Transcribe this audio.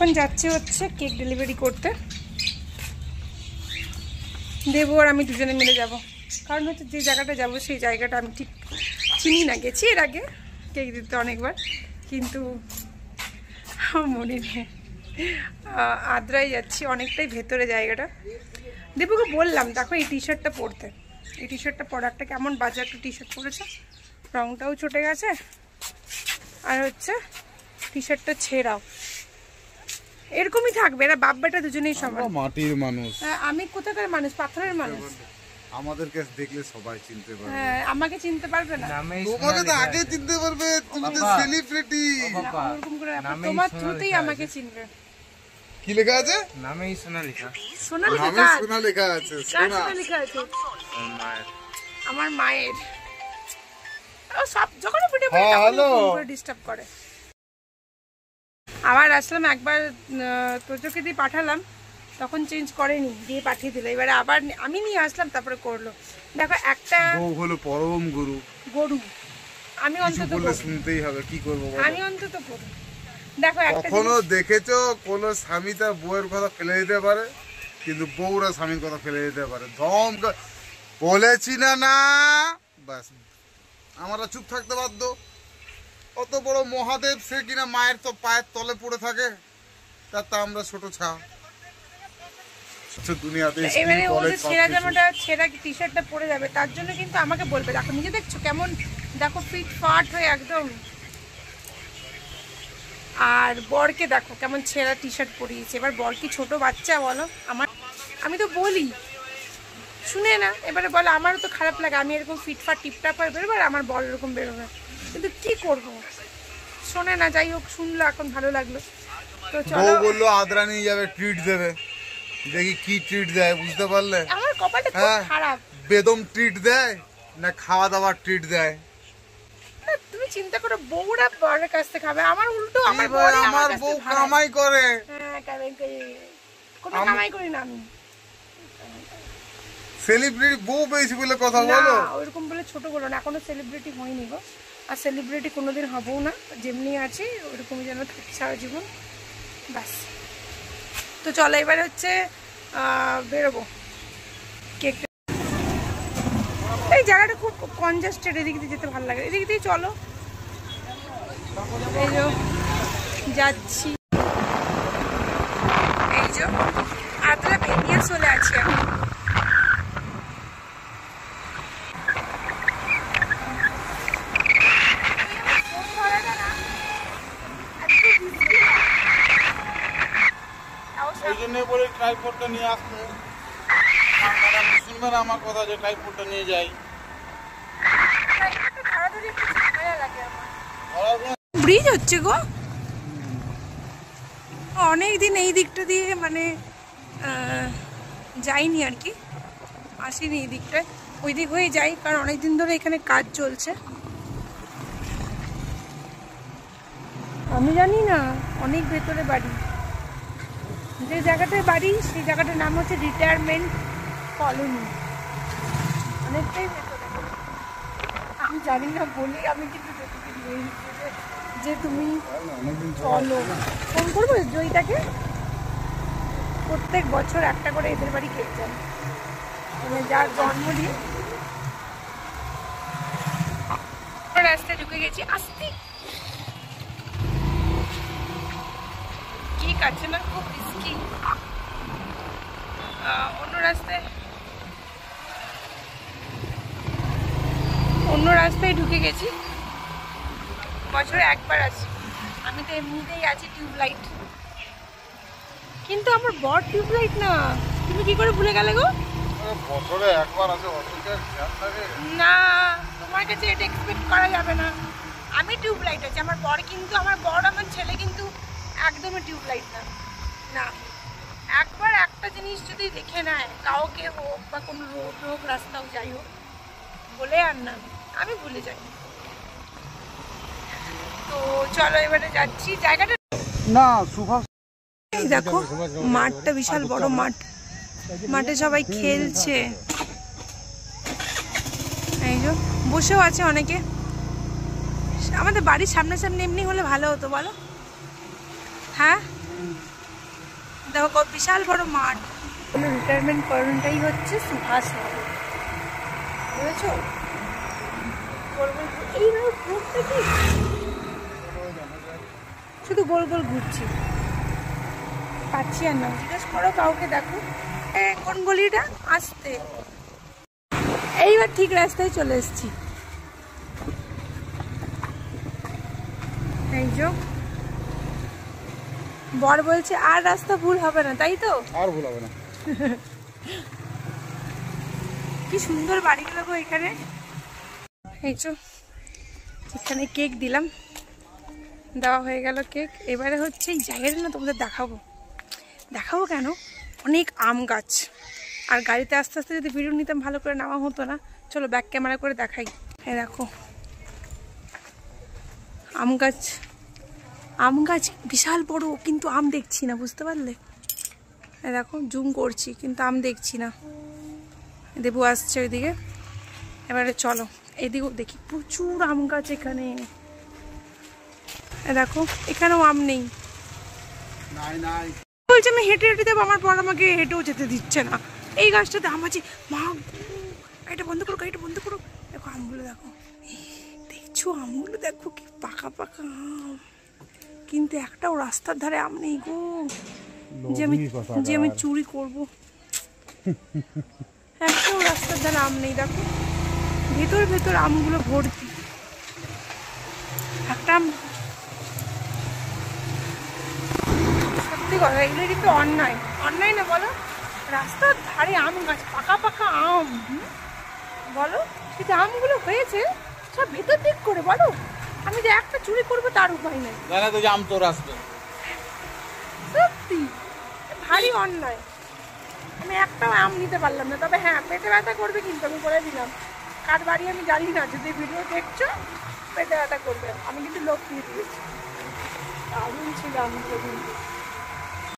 এখন যাচ্ছে হচ্ছে কেক ডেলিভারি করতে। দেবো আর আমি দুজনে মিলে যাব, কারণ হচ্ছে যে জায়গাটা যাব সেই জায়গাটা আমি ঠিক চিনি না। গেছি এর আগে কেক দিতে অনেকবার, কিন্তু মনে নেই। আদ্রায় যাচ্ছি, অনেকটাই ভেতরে জায়গাটা। দেবুকে বললাম দেখো এই টি শার্টটা পরতে, এই টি শার্টটা পরা একটা কেমন বাজে একটা টি শার্ট পরেছে, রঙটাও চটে গেছে, আর হচ্ছে টি শার্টটা ছেঁড়াও। এরকমই থাকবে, এরা বাপ বেটা দুজনেই সমান। মাটির মানুষ, আমি কোথাকার মানুষ, পাথরের মানুষ। আমাদেরকে দেখলে সবাই চিনতে পারবে। হ্যাঁ, আমাকে চিনতে পারবে না। তোমাকে তো আগে চিনতে পারবে, তুমি তো সেলিব্রিটি। এরকম করে তোমার থ্রুতেই আমাকে চিনবে। কি লেখা আছে? নামেই সোনা লেখা। সোনা লেখা? নামে সোনা লেখা আছে। সোনা লেখা আছে আমার মায়ের। ও সব যখন ভিডিও করে ডিস্টার্ব করে। আবার আসলাম একবার, তোজোকে দিয়ে পাঠালাম, তখন চেঞ্জ করেনি, দিয়ে পাঠিয়ে দিল। এবারে আবার আমি নিয়ে আসলাম, তারপরে করলো। দেখো একটা বউ হলো পরম গুরু, গরু। আমি অন্তত বলে শুনতেই হবে, কি করব বলো? আমি অন্তত গরু। দেখো একটা কখনো দেখেছো কোন স্বামী তার বউয়ের কথা ফেলে দিতে পারে? কিন্তু বউরা স্বামীর কথা ফেলে দিতে পারে। ধম বলেছি না, না বাস আমরা চুপ থাকতে বাধ্য। অত বড় মহাদেব, সে কিনা মায়ের তো পায়ের তলে পড়ে থাকে, তা আমরা ছোট ছা। এবারে ও যে ছেঁড়া জামাটা, ছেঁড়া টি শার্টটা পরে যাবে, তার জন্য কিন্তু আমাকে বলবে। দেখো নিজে দেখছো কেমন, দেখো ফিট ফাট হয়ে একদম। আর বরকে দেখো কেমন ছেঁড়া টি শার্ট পরিয়েছে। এবার বর কি ছোট বাচ্চা বলো? আমি তো বলি, শুনে না। এবারে বলো আমারও তো খারাপ লাগে, আমি এরকম ফিটফাট টিপটাপ হয়ে বেরোবো আর আমার বর এরকম বেরোবে, কিন্তু কি করবো, শোনে না। যাই হোক, শুনলো, এখন ভালো লাগলো। তো চলো, বললো আদ্রা নিয়ে যাবে, ট্রিট দেবে। দেখি কি ট্রিট দেয়, বুঝতে পারলে? আমার কপালটা খুব খারাপ। বেদম ট্রিট দেয় না খাওয়া দাওয়ার ট্রিট দেয়? তুমি চিন্তা করো, বউরা বরের কাছ থেকে খাবে, আমার উল্টো আমার বউ কামাই করে। হ্যাঁ, কোনো কামাই করি না আমি। সেলিব্রিটি বউ পেয়েছি বলে কথা বলো? ওইরকম বলে ছোট বলো না, এখনো সেলিব্রিটি হয়নি গো। আর সেলিব্রিটি কোনোদিন হবও না, যেমনি আছি ওইরকমই যেন থাকি সারা জীবন, ব্যাস। তো চলো এবারে হচ্ছে বেরোবো। কেক, এই জায়গাটা খুব কনজাস্টেড, এদিক দিয়ে যেতে ভালো লাগে, এদিক দিয়ে চলো। এই যে যাচ্ছি, এই যে আদ্রা ভেনিয়া চলে আছি এখন। এই জন্য বলে ট্রাইপডটা নিয়ে আসতে, শুনবে না আমার কথা যে ট্রাইপডটা নিয়ে যাই। ব্রিজ হচ্ছে গো, অনেকদিন এই দিকটা দিয়ে মানে যাইনি আর কি, আসিনি এই দিকটায়। ওই দিক হয়ে যাই, কারণ অনেকদিন ধরে এখানে কাজ চলছে। আমি জানি না, অনেক ভেতরে বাড়ি। যে জায়গাটায় বাড়ি সেই জায়গাটার নাম হচ্ছে রিটায়ারমেন্ট কলোনি, অনেকটাই ভেতরে। আমি জানি না বলি, আমি কিন্তু যে তুমি চলো। ফোন করবো জয়িতাকে, প্রত্যেক বছর একটা করে এদের বাড়ি কেক যায়, মানে যার জন্মদিন। রাস্তায় ঢুকে গেছি, আসতে কেক আছে না, খুব রিস্কি। অন্য রাস্তায় ঢুকে গেছি। বছরে একবার আসি, আমি তো এমনিতেই আছি টিউবলাইট, কিন্তু আমার বর টিউবলাইট না। তুমি কি করে ভুলে গেলে গো? বছরে একবার আসে, না, তোমার কাছে এটা এক্সপেক্ট করা যাবে না। আমি টিউবলাইট আছি, আমার বর কিন্তু, আমার ছেলে কিন্তু একদমই টিউবলাইট না। না, একবার একটা জিনিস যদি দেখে নেয়, কাউকে হোক বা কোনো রোড হোক, রাস্তাও যাই হোক, বলে আর না, আমি ভুলে যাই। তো চলো এবারে যাচ্ছি জায়গাটা। না সুভাষ, দেখো মাঠটা বিশাল বড় মাঠ, মাঠে সবাই খেলছে, এই যে বসেও আছে অনেকে। আমাদের বাড়ির সামনাসামনি এমনি হলে ভালো হতো বলো? হ্যাঁ, দেখো বিশাল বড় মাঠ। রিটায়ারমেন্ট কলোনিটাই হচ্ছে সুভাষ নগর, বুঝেছো? এইভাবে ঘুরতে কি শুধু গোল গোল ঘুরছি, পাচ্ছি আর না। জিজ্ঞেস করো কাউকে, দেখো কোন গলিটা আসতে। এইবার ঠিক রাস্তায় চলে এসেছি। এই যে বর বলছে আর রাস্তা ভুল হবে না, তাই তো? আর ভুল হবে না। কি সুন্দর বাড়িগুলো গো এখানে। এই যে এখানে কেক দিলাম, দেওয়া হয়ে গেল কেক। এবারে হচ্ছে এই জায়গাটা না তোমাদের দেখাবো। দেখাবো কেন, অনেক আম গাছ। আর গাড়িতে আস্তে আস্তে যদি ভিডিও নিতাম ভালো করে নেওয়া হতো না। চলো ব্যাক ক্যামেরা করে দেখাই। এই দেখো আম গাছ, আম গাছ বিশাল বড়, কিন্তু আম দেখছি না, বুঝতে পারলে? এই দেখো জুম করছি কিন্তু আম দেখছি না। দেবু আসছে ওইদিকে, এবারে চলো এদিকেও দেখি। প্রচুর আম গাছ এখানে। দেখো এখানেও আম নেই, বলছে আমি হেঁটে হেঁটে যাবো, আমার পর আমাকে হেঁটেও যেতে দিচ্ছে না। এই গাছটাতে আম আছে। মা গাড়িটা বন্ধ করো, গাড়িটা বন্ধ করো। দেখো আমগুলো দেখো, দেখছো আমগুলো দেখো কি পাকা পাকা আম, কিন্তু একটাও রাস্তার ধারে আম নেই গো, যে আমি চুরি করবো। একটাও রাস্তার ধারে আম নেই। দেখো ভেতর ভেতর আমগুলো ভর্তি। একটা সত্যি কথা, এগুলো কিন্তু অন্যায়, অন্যায় না বলো? রাস্তার ধারে আম গাছ, পাকা পাকা আম, বলো? কিন্তু আমগুলো হয়েছে সব ভেতর দিক করে, বলো? আমি যে একটা চুরি করবো তার উপায় নেই। আম তোর আসবে, সত্যি ভারী অন্যায়। আমি একটাও আম নিতে পারলাম না। তবে হ্যাঁ, পেটে ব্যথা করবে কিন্তু, আমি বলে দিলাম। কার বাড়ি আমি জানি না, যদি ভিডিও দেখছো পেটে ব্যথা করবে। আমি কিন্তু লোক দিয়ে দিয়েছি, দারুণ ছিল আমগুলো কিন্তু।